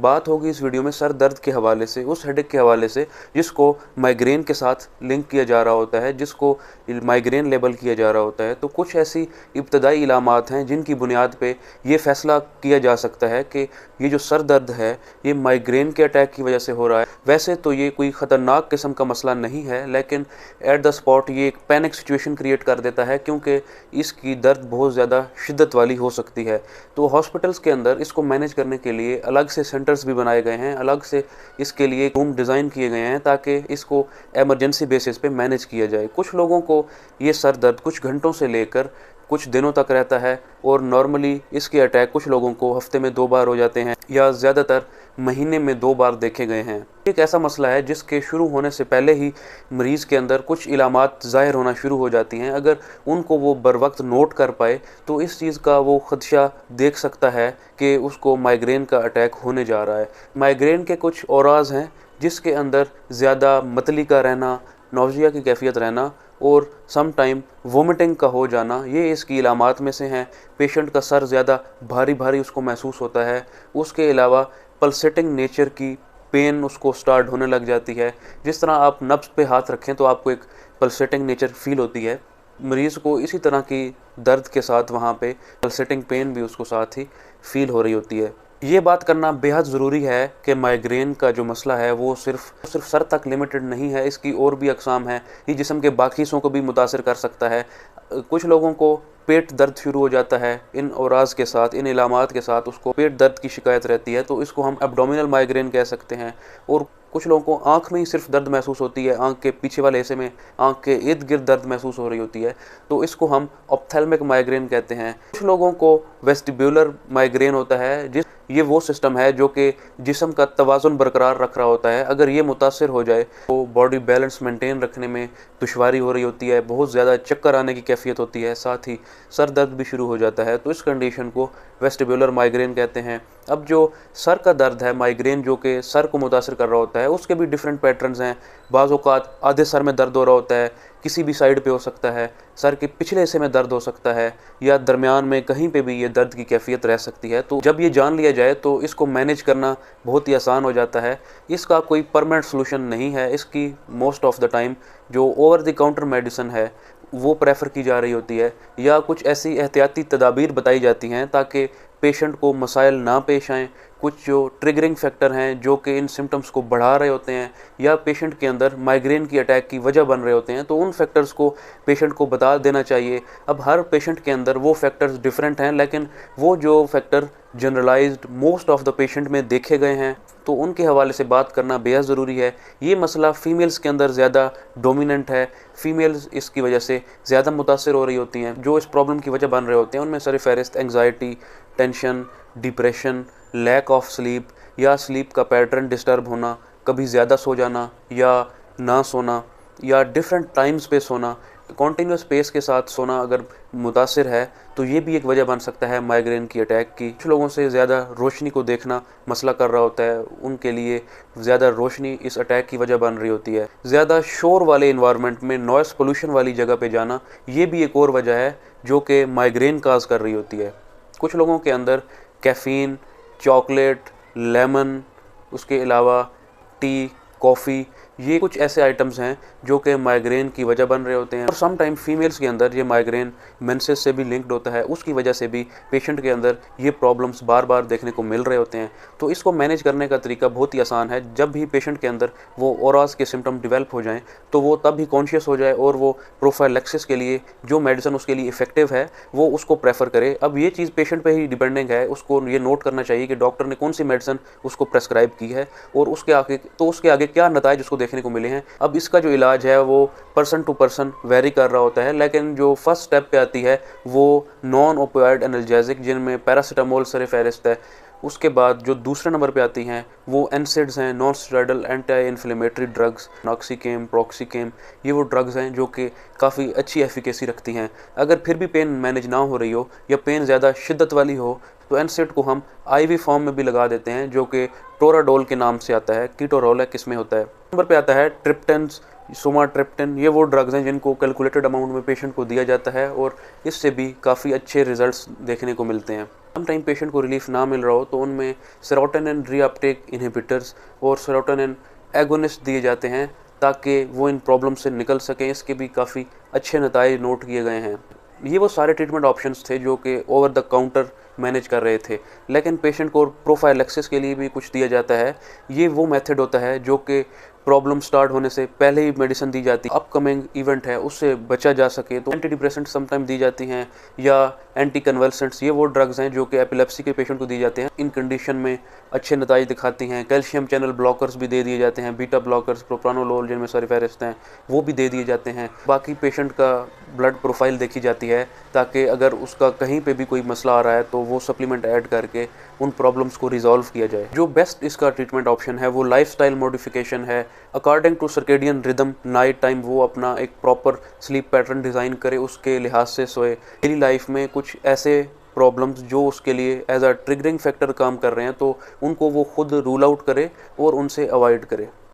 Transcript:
बात होगी इस वीडियो में सर दर्द के हवाले से, उस हेडेक के हवाले से जिसको माइग्रेन के साथ लिंक किया जा रहा होता है, जिसको माइग्रेन लेबल किया जा रहा होता है। तो कुछ ऐसी इब्तदाई इलामात हैं जिनकी बुनियाद पे ये फैसला किया जा सकता है कि ये जो सर दर्द है ये माइग्रेन के अटैक की वजह से हो रहा है। वैसे तो ये कोई ख़तरनाक किस्म का मसला नहीं है, लेकिन एट द स्पॉट ये एक पैनिक सिचुएशन क्रिएट कर देता है क्योंकि इसकी दर्द बहुत ज़्यादा शिद्दत वाली हो सकती है। तो हॉस्पिटल्स के अंदर इसको मैनेज करने के लिए अलग से सेंटर्स भी बनाए गए हैं, अलग से इसके लिए रूम डिज़ाइन किए गए हैं ताकि इसको एमरजेंसी बेसिस पे मैनेज किया जाए। कुछ लोगों को ये सर दर्द कुछ घंटों से लेकर कुछ दिनों तक रहता है और नॉर्मली इसके अटैक कुछ लोगों को हफ्ते में 2 बार हो जाते हैं या ज़्यादातर महीने में 2 बार देखे गए हैं। एक ऐसा मसला है जिसके शुरू होने से पहले ही मरीज़ के अंदर कुछ इलामात ज़ाहिर होना शुरू हो जाती हैं। अगर उनको वो बर वक्त नोट कर पाए तो इस चीज़ का वो खदशा देख सकता है कि उसको माइग्रेन का अटैक होने जा रहा है। माइग्रेन के कुछ औराज़ हैं जिसके अंदर ज़्यादा मतली का रहना, नौजिया की कैफियत रहना और सम टाइम वोमिटिंग का हो जाना, ये इसकी इलामात में से हैं। पेशेंट का सर ज़्यादा भारी भारी उसको महसूस होता है। उसके अलावा पल्सेटिंग नेचर की पेन उसको स्टार्ट होने लग जाती है। जिस तरह आप नब्ज़ पे हाथ रखें तो आपको एक पल्सेटिंग नेचर फील होती है, मरीज़ को इसी तरह की दर्द के साथ वहाँ पे पल्सेटिंग पेन भी उसको साथ ही फील हो रही होती है। ये बात करना बेहद ज़रूरी है कि माइग्रेन का जो मसला है वो सिर्फ सर तक लिमिटेड नहीं है, इसकी और भी अक़साम हैं। ये जिस्म के बाकी हिस्सों को भी मुतासिर कर सकता है। कुछ लोगों को पेट दर्द शुरू हो जाता है, इन औराज़ के साथ, इन इलामात के साथ उसको पेट दर्द की शिकायत रहती है, तो इसको हम एब्डोमिनल माइग्रेन कह सकते हैं। और कुछ लोगों को आँख में ही सिर्फ दर्द महसूस होती है, आँख के पीछे वाले हिस्से में, आँख के इर्द गिर्द दर्द महसूस हो रही होती है, तो इसको हम ऑप्थेल्मिक माइग्रेन कहते हैं। कुछ लोगों को वेस्टिब्यूलर माइग्रेन होता है, ये वो सिस्टम है जो कि जिस्म का तवाज़ुन बरकरार रख रहा होता है। अगर ये मुतासिर हो जाए तो बॉडी बैलेंस मेंटेन रखने में दुश्वारी हो रही होती है, बहुत ज़्यादा चक्कर आने की कैफियत होती है, साथ ही सर दर्द भी शुरू हो जाता है। तो इस कंडीशन को वेस्टिब्यूलर माइग्रेन कहते हैं। अब जो सर का दर्द है, माइग्रेन जो कि सर को मुतासिर कर रहा होता है, उसके भी डिफरेंट पैटर्न्स हैं। बाज़ औक़ात आधे सर में दर्द हो रहा होता है, किसी भी साइड पे हो सकता है, सर के पिछले हिस्से में दर्द हो सकता है या दरमियान में कहीं पे भी ये दर्द की कैफियत रह सकती है। तो जब ये जान लिया जाए तो इसको मैनेज करना बहुत ही आसान हो जाता है। इसका कोई परमानेंट सोल्यूशन नहीं है। इसकी मोस्ट ऑफ द टाइम जो ओवर द काउंटर मेडिसिन है वो प्रेफर की जा रही होती है या कुछ ऐसी एहतियाती तदाबीर बताई जाती हैं ताकि पेशेंट को मसाइल ना पेश आएँ। कुछ जो ट्रिगरिंग फैक्टर हैं जो कि इन सिम्टम्स को बढ़ा रहे होते हैं या पेशेंट के अंदर माइग्रेन की अटैक की वजह बन रहे होते हैं, तो उन फैक्टर्स को पेशेंट को बता देना चाहिए। अब हर पेशेंट के अंदर वो फैक्टर्स डिफरेंट हैं, लेकिन वो जो factor generalized most of the patient में देखे गए हैं तो उनके हवाले से बात करना बेहद ज़रूरी है। ये मसला फ़ीमेल्स के अंदर ज़्यादा डोमिनेंट है। फ़ीमेल्स इसकी वजह से ज़्यादा मुतासर हो रही होती हैं। जो इस प्रॉब्लम की वजह बन रहे होते हैं उनमें सरफ़हरिस्त anxiety, tension, depression, lack of sleep या स्लीप का पैटर्न डिस्टर्ब होना, कभी ज़्यादा सो जाना या ना सोना या डिफरेंट टाइम्स पे सोना, कॉन्टीन्यूस पेस के साथ सोना अगर मुतासिर है तो ये भी एक वजह बन सकता है माइग्रेन की अटैक की। कुछ लोगों से ज़्यादा रोशनी को देखना मसला कर रहा होता है, उनके लिए ज़्यादा रोशनी इस अटैक की वजह बन रही होती है। ज़्यादा शोर वाले इन्वायरमेंट में, नॉइस पोल्यूशन वाली जगह पे जाना, ये भी एक और वजह है जो कि माइग्रेन काज कर रही होती है। कुछ लोगों के अंदर कैफ़ीन, चॉकलेट, लेमन, उसके अलावा टी, कॉफ़ी, ये कुछ ऐसे आइटम्स हैं जो कि माइग्रेन की वजह बन रहे होते हैं। और सम टाइम फीमेल्स के अंदर ये माइग्रेन मेंसेस से भी लिंक्ड होता है, उसकी वजह से भी पेशेंट के अंदर ये प्रॉब्लम्स बार बार देखने को मिल रहे होते हैं। तो इसको मैनेज करने का तरीका बहुत ही आसान है। जब भी पेशेंट के अंदर वो औराज़ के सिम्टम डिवेल्प हो जाएँ तो वो तब ही कॉन्शियस हो जाए और वो प्रोफाइलैक्सिस के लिए जो मेडिसिन उसके लिए इफेक्टिव है वो उसको प्रेफर करे। अब ये चीज़ पेशेंट पे ही डिपेंडिंग है, उसको ये नोट करना चाहिए कि डॉक्टर ने कौन सी मेडिसिन उसको प्रेस्क्राइब की है और उसके आगे क्या नताइज उसको देखने को मिले हैं। अब इसका जो इलाज है वो पर्सन टू पर्सन वेरी कर रहा होता है, लेकिन जो फर्स्ट स्टेप पे आती है वो नॉन ओपियोइड एनाल्जेसिक जिनमें पैरासीटामोल सरफ़हरिस्त है। उसके बाद जो दूसरे नंबर पे आती हैं वो एनसेड्स हैं, non steroidal anti inflammatory drugs, नॉक्सिकेम, प्रोक्सिकेम, ये वो ड्रग्स हैं जो कि काफ़ी अच्छी एफिकेसी रखती हैं। अगर फिर भी पेन मैनेज ना हो रही हो या पेन ज़्यादा शिद्दत वाली हो तो एनसेड को हम आईवी फॉर्म में भी लगा देते हैं जो कि टोराडोल के नाम से आता है, कीटोरोल इसमें होता है। नंबर पे आता है ट्रिप्टन्स, सोमाट्रिप्टन, ये वो ड्रग्स हैं जिनको कैलकुलेटेड अमाउंट में पेशेंट को दिया जाता है और इससे भी काफ़ी अच्छे रिजल्ट्स देखने को मिलते हैं। टाइम पेशेंट को रिलीफ ना मिल रहा हो तो उनमें सेरोटोनिन रीअपटेक इनहिबिटर्स और सेरोटोनिन एगोनिस्ट दिए जाते हैं ताकि वो इन प्रॉब्लम से निकल सकें। इसके भी काफ़ी अच्छे नताइज नोट किए गए हैं। ये वो सारे ट्रीटमेंट ऑप्शंस थे जो कि ओवर द काउंटर मैनेज कर रहे थे, लेकिन पेशेंट को प्रोफाइलैक्सिस के लिए भी कुछ दिया जाता है। ये वो मेथड होता है जो कि प्रॉब्लम स्टार्ट होने से पहले ही मेडिसिन दी जाती है, अपकमिंग इवेंट है उससे बचा जा सके तो एंटी डिप्रेसेंट समटाइम दी जाती हैं या एंटी कन्वल्सेंट्स। ये वो ड्रग्स हैं जो कि एपिलेप्सी के पेशेंट को दी जाते हैं। इन कंडीशन में अच्छे नताइज दिखाती हैं। कैल्शियम चैनल ब्लॉकर्स भी दे दिए जाते हैं, बीटा ब्लॉकर्स, प्रोप्रानोलोल जिनमें सल्फेरिस्ट हैं वो भी दे दिए जाते हैं। बाकी पेशेंट का ब्लड प्रोफाइल देखी जाती है ताकि अगर उसका कहीं पे भी कोई मसला आ रहा है तो वो सप्लीमेंट ऐड करके उन प्रॉब्लम्स को रिजॉल्व किया जाए। जो बेस्ट इसका ट्रीटमेंट ऑप्शन है वो लाइफस्टाइल मॉडिफिकेशन है। According to circadian rhythm night time वो अपना एक प्रॉपर स्लीप पैटर्न डिज़ाइन करे, उसके लिहाज से सोए। डेली लाइफ में कुछ ऐसे प्रॉब्लम्स जो उसके लिए एज अ ट्रिगरिंग फैक्टर काम कर रहे हैं तो उनको वो खुद रूल आउट करे और उनसे अवॉइड करे।